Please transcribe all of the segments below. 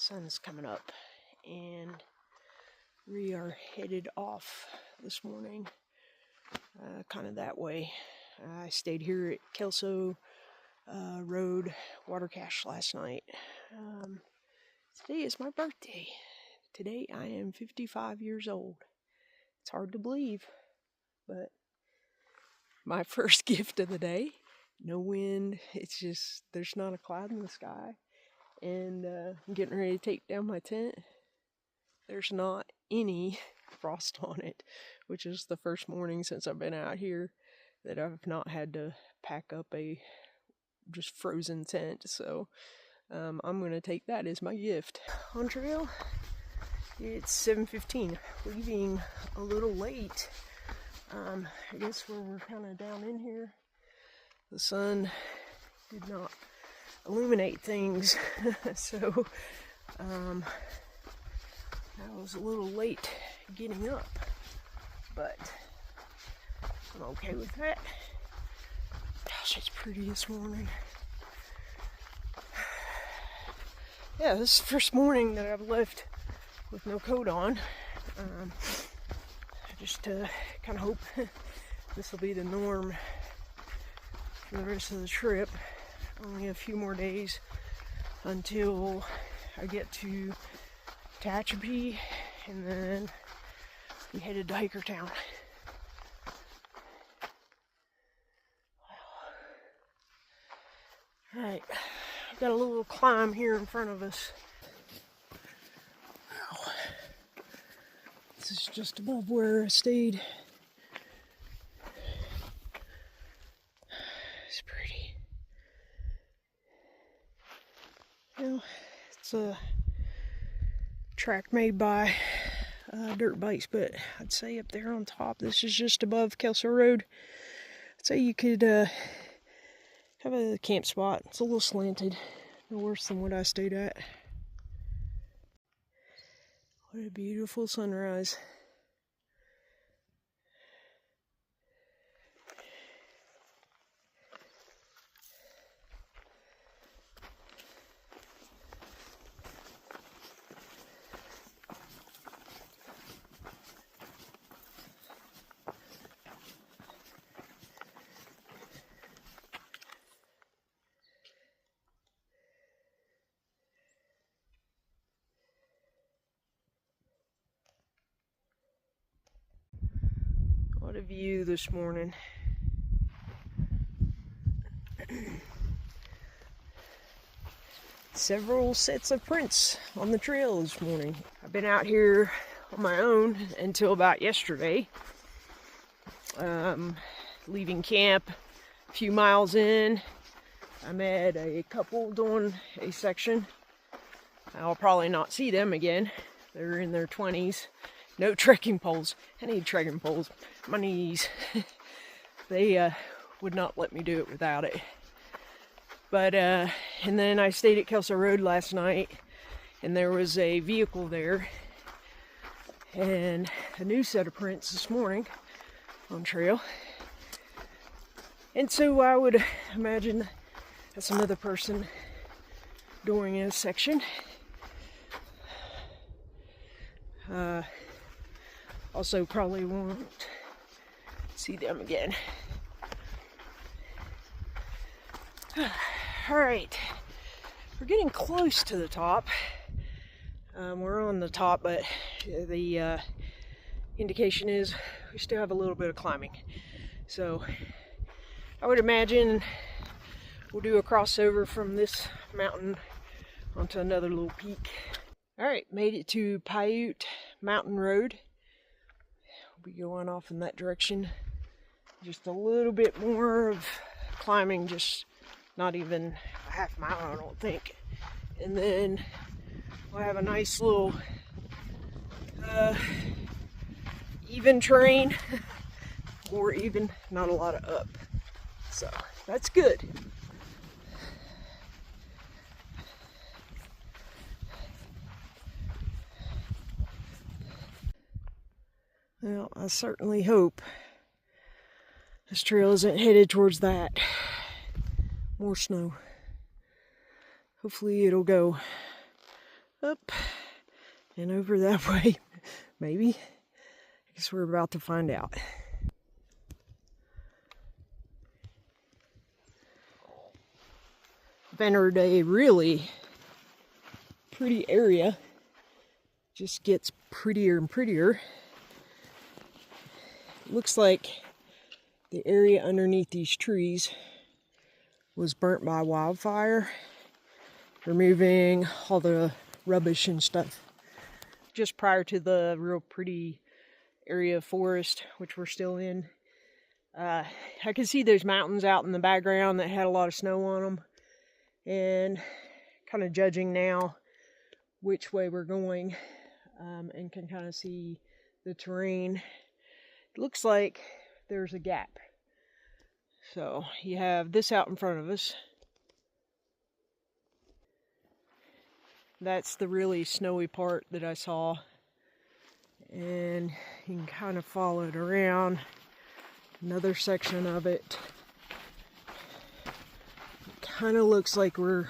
sun's coming up, and we are headed off this morning, kind of that way. I stayed here at Kelso Road water cache last night. Today is my birthday. Today I am 55 years old. It's hard to believe, but my first gift of the day. No wind. It's just, there's not a cloud in the sky. And I'm getting ready to take down my tent. There's not any frost on it, which is the first morning since I've been out here that I've not had to pack up a just frozen tent. So I'm going to take that as my gift. On trail, it's 7:15, leaving a little late. I guess where we're kind of down in here, the sun did not illuminate things, so I was a little late getting up, but I'm okay with that. Gosh, it's pretty this morning. Yeah, this is the first morning that I've left with no coat on. I just kind of hope this will be the norm for the rest of the trip. Only a few more days until I get to Tehachapi, and then we headed to Hikertown. Alright, I've got a little climb here in front of us. Wow. This is just above where I stayed. It's pretty. Well, it's a track made by dirt bikes, but I'd say up there on top, this is just above Kelso Road. I'd say you could have a camp spot. It's a little slanted, no worse than what I stayed at. What a beautiful sunrise. What a view this morning. Several sets of prints on the trail this morning. I've been out here on my own until about yesterday. Leaving camp a few miles in, I met a couple doing a section. I'll probably not see them again. They're in their 20s. No trekking poles. I need trekking poles. My knees. They would not let me do it without it. But, and then I stayed at Kelso Road last night, and there was a vehicle there, and a new set of prints this morning on trail. And so I would imagine that's another person doing a section. Also probably won't see them again. Alright, we're getting close to the top. We're on the top, but the indication is we still have a little bit of climbing. So I would imagine we'll do a crossover from this mountain onto another little peak. Alright, made it to Paiute Mountain Road. We'll be going off in that direction. Just a little bit more of climbing, just not even a half mile, I don't think. And then we'll have a nice little even terrain. More even, not a lot of up. So that's good. Well, I certainly hope this trail isn't headed towards that. More snow. Hopefully it'll go up and over that way, maybe. I guess we're about to find out. I've entered a really pretty area. Just gets prettier and prettier. Looks like the area underneath these trees was burnt by wildfire, removing all the rubbish and stuff. Just prior to the real pretty area of forest, which we're still in, I can see there's mountains out in the background that had a lot of snow on them, and kind of judging now which way we're going, and can kind of see the terrain. It looks like there's a gap. So you have this out in front of us. That's the really snowy part that I saw. And you can kind of follow it around. Another section of it. Kind of looks like we're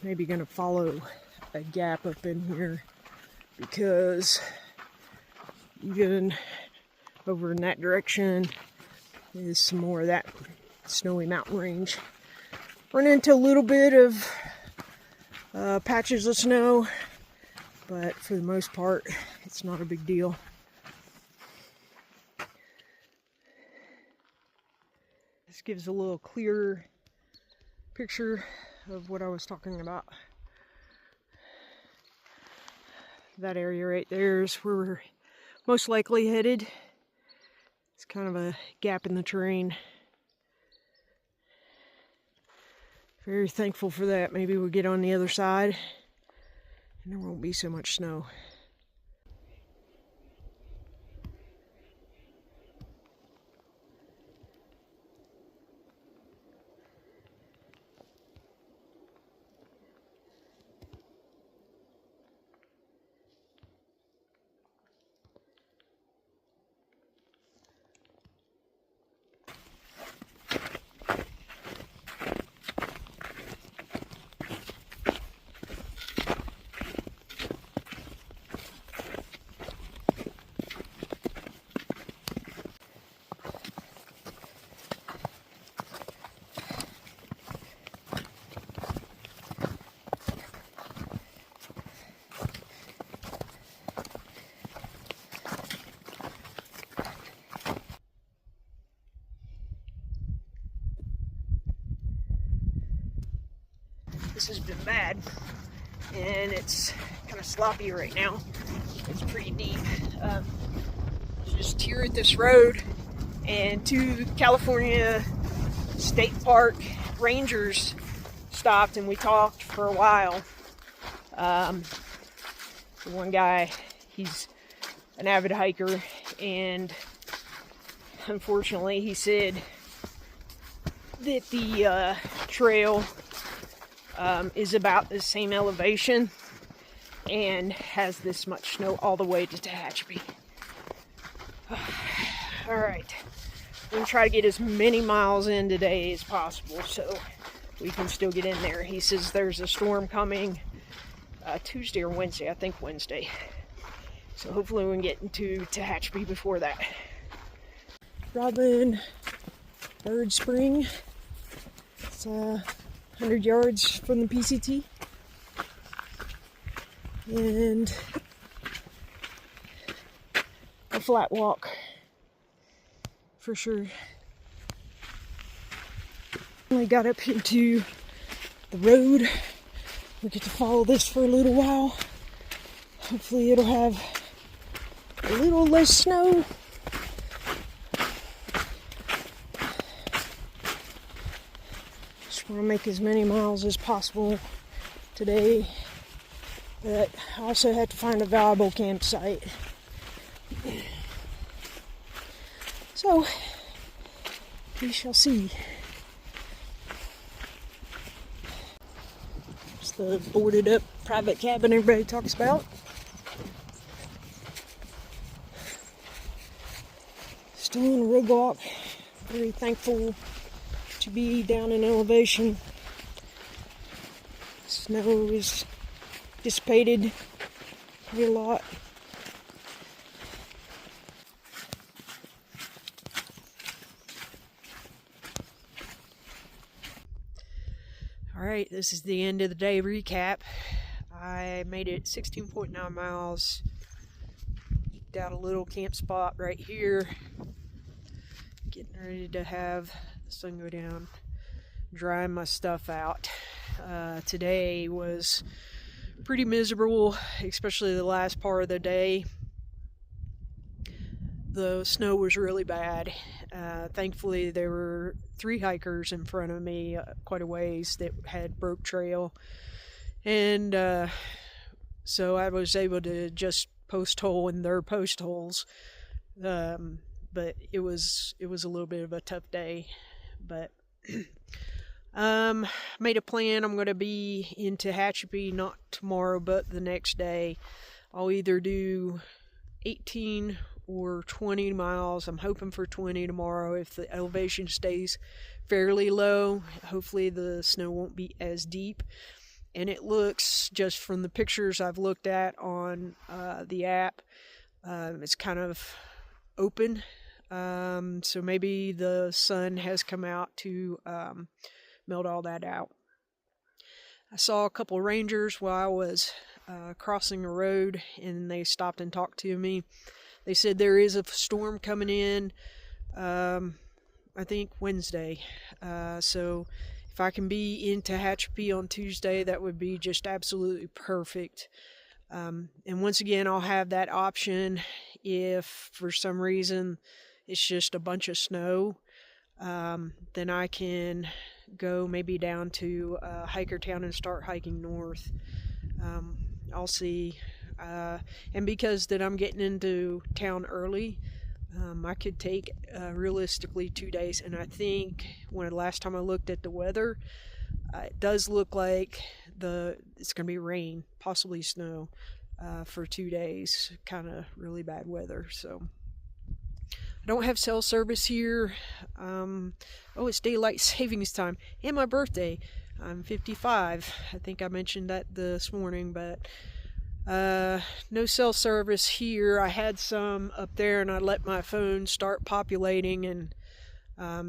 maybe going to follow a gap up in here, because even over in that direction is some more of that snowy mountain range. Run into a little bit of patches of snow, but for the most part, it's not a big deal. This gives a little clearer picture of what I was talking about. That area right there is where we're most likely headed. It's kind of a gap in the terrain. Very thankful for that. Maybe we'll get on the other side and there won't be so much snow. This has been bad, and it's kind of sloppy right now. It's pretty deep. Just here at this road, and two California State Park rangers stopped and we talked for a while. The one guy, he's an avid hiker, and unfortunately he said that the trail is about the same elevation and has this much snow all the way to Tehachapi. Alright, we're going to try to get as many miles in today as possible so we can still get in there. He says there's a storm coming Tuesday or Wednesday, I think Wednesday. So hopefully we can get into Tehachapi before that. Robin Bird Spring. It's 100 yards from the PCT. And a flat walk for sure. We got up into the road. We get to follow this for a little while. Hopefully it'll have a little less snow. Just want to make as many miles as possible today, but I also had to find a viable campsite. So, we shall see. It's the boarded up private cabin everybody talks about. Still on a road walk. Very thankful to be down in elevation. Snow is dissipated pretty a lot. Alright, this is the end of the day recap. I made it 16.9 miles. Eked out a little camp spot right here. Getting ready to have the sun go down. Drying my stuff out. Today was pretty miserable, especially the last part of the day. The snow was really bad. Thankfully, there were 3 hikers in front of me quite a ways that had broke trail. And so I was able to just post hole in their post holes. But it was a little bit of a tough day. But made a plan. I'm going to be in Tehachapi not tomorrow but the next day. I'll either do 18 or 20 miles. I'm hoping for 20 tomorrow if the elevation stays fairly low. Hopefully the snow won't be as deep. And it looks, just from the pictures I've looked at on the app, it's kind of open. So maybe the sun has come out to melt all that out. I saw a couple rangers while I was crossing a road, and they stopped and talked to me. They said there is a storm coming in, I think Wednesday. So if I can be in Tehachapi on Tuesday, that would be just absolutely perfect. And once again, I'll have that option if for some reason it's just a bunch of snow. Then I can go maybe down to Hiker Town and start hiking north. I'll see. And because that I'm getting into town early, I could take realistically 2 days. And I think when the last time I looked at the weather, it does look like it's going to be rain, possibly snow, for 2 days. Kind of really bad weather. So I don't have cell service here. Oh, it's daylight savings time and my birthday. I'm 55. I think I mentioned that this morning, but no cell service here. I had some up there and I let my phone start populating, and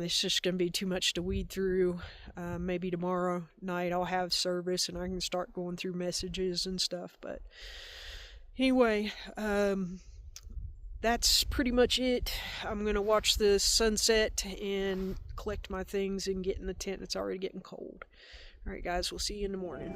it's just going to be too much to weed through. Maybe tomorrow night I'll have service and I can start going through messages and stuff. But anyway, that's pretty much it. I'm going to watch the sunset and collect my things and get in the tent. It's already getting cold. Alright guys, we'll see you in the morning.